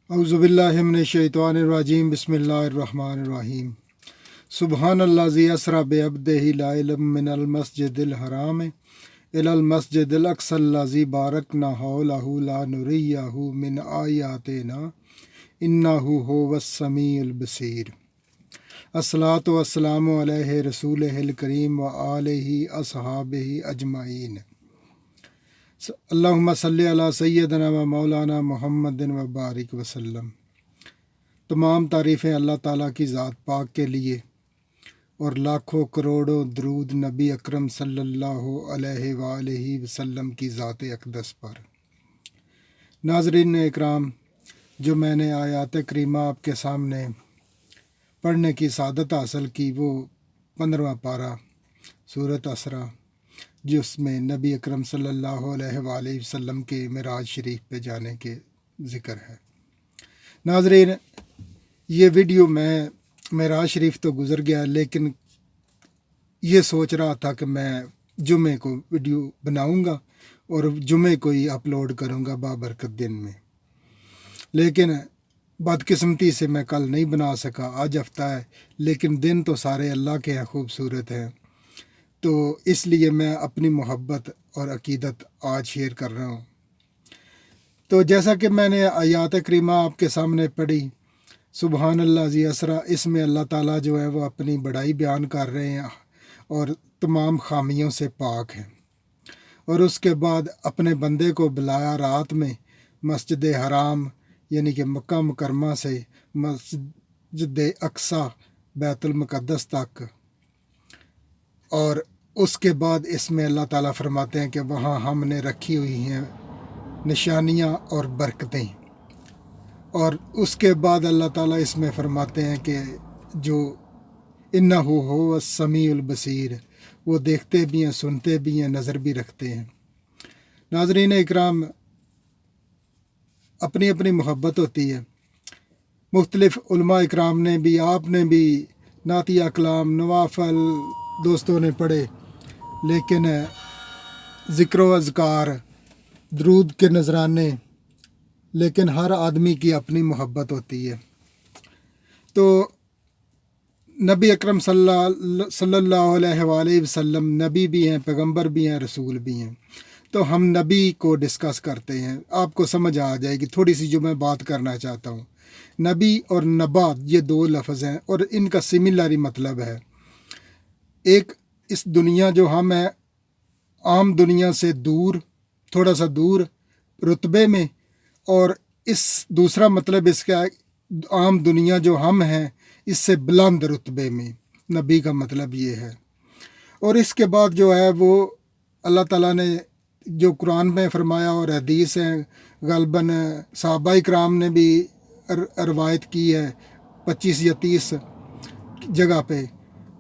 अऊज़ुबिल्लाहि मिनश्शैतानिर्रजीम बिस्मिल्लाहिर्रहमानिर्रहीम सुब्हानल्लाज़ी अस्रा बिअब्दिही लैलन मिनल मस्जिदिल हराम इलल मस्जिदिल अक़सल्लज़ी बारकना हौलहु ला नुरियहु मिन आयातिना इन्नहु हुवस समीउल बसीर। अस्सलातु वस्सलामु अलैहि रसूलिहिल करीम व आलिहि अस्हाबिहि अजमाइन। अल्लाहुम्मा सल्ली अला सय्यदना व मौलाना मुहम्मदिन व बारिक वसल्लम। तमाम तारीफ़ें अल्लाह ताला की ज़ात पाक के लिए और लाखों करोड़ों दरूद नबी अकरम सल्लल्लाहु अलैहि वालैहि वसल्लम की ज़ात अक़दस पर। नाज़रीन इकराम, जो मैंने आयात करीमा आपके सामने पढ़ने की सादत हासिल की वो 15वां पारा सूरत असरा, जिसमें नबी अकरम सल्लल्लाहु अलैहि वसल्लम के मिराज शरीफ पे जाने के ज़िक्र है। नाज़रीन, ये वीडियो मैं मिराज शरीफ तो गुज़र गया, लेकिन ये सोच रहा था कि मैं जुमे को वीडियो बनाऊंगा और जुमे को ही अपलोड करूंगा बाबरकत दिन में, लेकिन बदकिस्मती से मैं कल नहीं बना सका। आज हफ्ता है, लेकिन दिन तो सारे अल्लाह के हैं, खूबसूरत हैं, तो इसलिए मैं अपनी मोहब्बत और अकीदत आज शेयर कर रहा हूँ। तो जैसा कि मैंने आयात करीमा आपके सामने पढ़ी, सुबहानल्लाह ज़ी असरा, इसमें अल्लाह ताला जो है वो अपनी बड़ाई बयान कर रहे हैं और तमाम खामियों से पाक हैं। और उसके बाद अपने बंदे को बुलाया रात में मस्जिद हराम यानी कि मक्का मुकरमा से मस्जिद अक्सा बैतुल मुक़द्दस तक, और उसके बाद इसमें अल्लाह ताला फरमाते हैं कि वहाँ हमने रखी हुई हैं निशानियाँ और बरकतें। और उसके बाद अल्लाह ताला इसमें फरमाते हैं कि जो इन्नहु हुवस समीउल बसीर, वो देखते भी हैं, सुनते भी हैं, नज़र भी रखते हैं। नाज़रीन इकराम, अपनी अपनी मोहब्बत होती है। मुख्तलिफ़ उलमा इकराम ने भी, आपने भी नातिया कलाम नवाफल दोस्तों ने पढ़े, लेकिन ज़िक्र व अज़कार दरूद के नजराने, लेकिन हर आदमी की अपनी मोहब्बत होती है। तो नबी अकरम सल्लल्लाहु अलैहि वसल्लम नबी भी हैं, पैगंबर भी हैं, रसूल भी हैं। तो हम नबी को डिस्कस करते हैं, आपको समझ आ जाएगी थोड़ी सी जो मैं बात करना चाहता हूँ। नबी और नबात ये दो लफ्ज़ हैं और इनका सिमिलर मतलब है। एक इस दुनिया जो हम है, आम दुनिया से दूर, थोड़ा सा दूर रुतबे में, और इस दूसरा मतलब इसका आम दुनिया जो हम हैं इससे बुलंद रुतबे में, नबी का मतलब ये है। और इसके बाद जो है वो अल्लाह ताला ने जो कुरान में फरमाया और हदीस हैं, गलबन सहाबा इकराम ने भी रवायत की है 25 या 30 जगह पे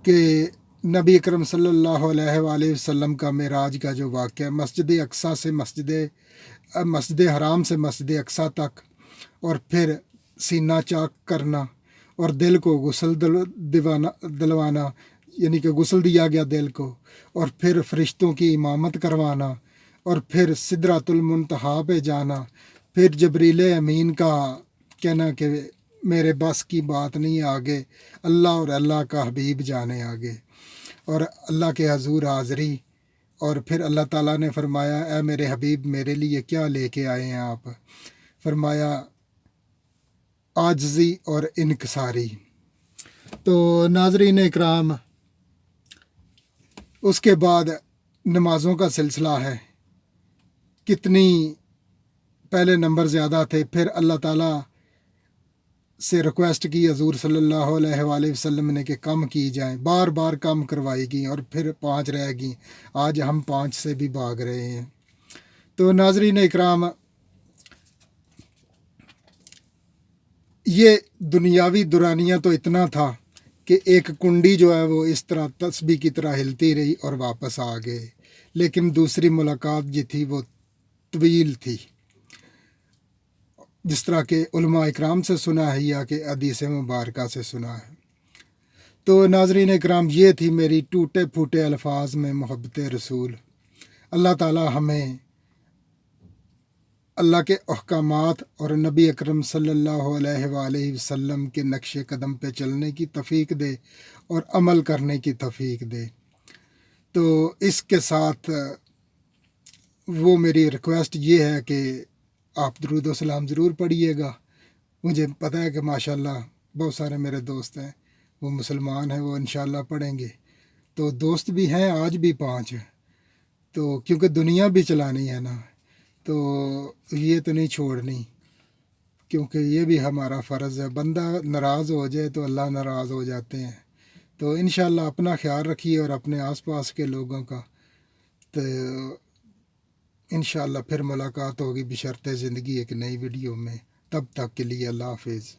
कि नबी अकरम सल्लल्लाहु अलैहि वसल्लम का मेराज का जो वाक़या, मस्जिद अक्सा से मस्जिद हराम से मस्जिद अक्सा तक, और फिर सीना चाक करना और दिल को गुस्ल दिलवाना, यानी कि गुस्ल दिया गया दिल को, और फिर फरिश्तों की इमामत करवाना, और फिर सिदरातुल मुंतहा पे जाना, फिर जबरील अमीन का कहना कि मेरे बस की बात नहीं आगे, अल्लाह और अल्लाह का हबीब जाने आगे, और अल्लाह के हजूर हाज़री। और फिर अल्लाह ताला ने फरमाया, ऐ मेरे हबीब, मेरे लिए क्या लेके आए हैं आप? फरमाया आजज़ी और इनकसारी। तो नाज़रीन इकराम, उसके बाद नमाज़ों का सिलसिला है। कितनी पहले नंबर ज़्यादा थे, फिर अल्लाह ताला से रिक्वेस्ट की हजूर सल्लल्लाहु अलैहि वसल्लम ने कि कम की जाए, बार बार कम करवाई गई और फिर 5 रह गई। आज हम 5 से भी भाग रहे हैं। तो नाज़रीन इकराम, ये दुनियावी दुरानियाँ तो इतना था कि एक कुंडी जो है वो इस तरह तस्बीह की तरह हिलती रही और वापस आ गए, लेकिन दूसरी मुलाकात जो थी वो तवील थी, जिस तरह के उलमा इकराम से सुना है या कि हदीस मुबारका से सुना है। तो नाज़रीन इकराम, ये थी मेरी टूटे फूटे अल्फाज में मोहब्बत रसूल। अल्लाह ताला हमें اللہ کے احکامات اور نبی اکرم صلی اللہ علیہ وآلہ وسلم کے نقش قدم پہ چلنے کی توفیق دے اور عمل کرنے کی توفیق دے۔ تو اس کے ساتھ وہ میری ریکویسٹ یہ ہے کہ آپ درود و سلام ضرور پڑھیے گا۔ مجھے پتہ ہے کہ ماشاءاللہ بہت سارے میرے دوست ہیں وہ مسلمان ہیں، وہ انشاءاللہ پڑھیں گے۔ تو دوست بھی ہیں آج بھی 5، تو کیونکہ دنیا بھی چلانی ہے نا، تو یہ تو نہیں چھوڑنی، کیونکہ یہ بھی ہمارا فرض ہے۔ بندہ ناراض ہو جائے تو اللہ ناراض ہو جاتے ہیں۔ تو انشاءاللہ اپنا خیال رکھیے اور اپنے آس پاس کے لوگوں کا۔ تو انشاءاللہ پھر ملاقات ہوگی بشرط زندگی ایک نئی ویڈیو میں۔ تب تک کے لیے اللہ حافظ۔